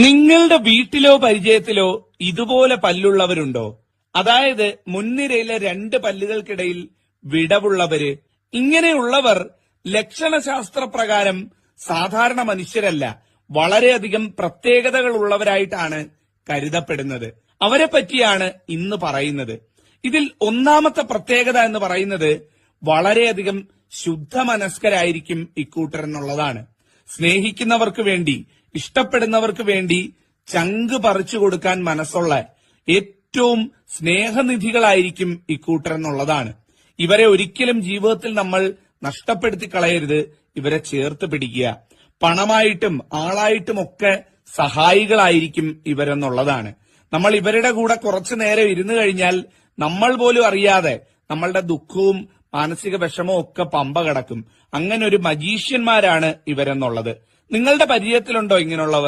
നിങ്ങളുടെ വീട്ടിലോ പരിചയത്തിലോ ഇതുപോലെ പല്ലുള്ളവരുണ്ടോ? അതായത് മുൻനിരയിലെ രണ്ട് പല്ലുകൾക്കിടയിൽ വിടവുള്ളവര്. ഇങ്ങനെയുള്ളവർ ലക്ഷണശാസ്ത്ര പ്രകാരം സാധാരണ മനുഷ്യരല്ല, വളരെയധികം പ്രത്യേകതകൾ ഉള്ളവരായിട്ടാണ് കരുതപ്പെടുന്നത്. അവരെ പറ്റിയാണ് ഇന്ന് പറയുന്നത്. ഇതിൽ ഒന്നാമത്തെ പ്രത്യേകത എന്ന് പറയുന്നത് വളരെയധികം ശുദ്ധമനസ്കരായിരിക്കും ഇക്കൂട്ടർ എന്നുള്ളതാണ്. സ്നേഹിക്കുന്നവർക്ക് വേണ്ടി, ഇഷ്ടപ്പെടുന്നവർക്ക് വേണ്ടി ചങ്ക് പറിച്ചു കൊടുക്കാൻ മനസ്സുള്ള ഏറ്റവും സ്നേഹനിധികളായിരിക്കും ഇക്കൂട്ടർ എന്നുള്ളതാണ്. ഇവരെ ഒരിക്കലും ജീവിതത്തിൽ നമ്മൾ നഷ്ടപ്പെടുത്തി കളയരുത്. ഇവരെ ചേർത്ത് പിടിക്കുക. പണമായിട്ടും ആളായിട്ടുമൊക്കെ സഹായികളായിരിക്കും ഇവരെന്നുള്ളതാണ്. നമ്മൾ ഇവരുടെ കൂടെ കുറച്ചു നേരം ഇരുന്നു കഴിഞ്ഞാൽ നമ്മൾ പോലും അറിയാതെ നമ്മളുടെ ദുഃഖവും മാനസിക വിഷമവും ഒക്കെ പമ്പ കടക്കും. അങ്ങനെ ഒരു മജീഷ്യന്മാരാണ് ഇവരെന്നുള്ളത്. നിങ്ങളുടെ പരിചയത്തിലുണ്ടോ ഇങ്ങനെയുള്ളവർ?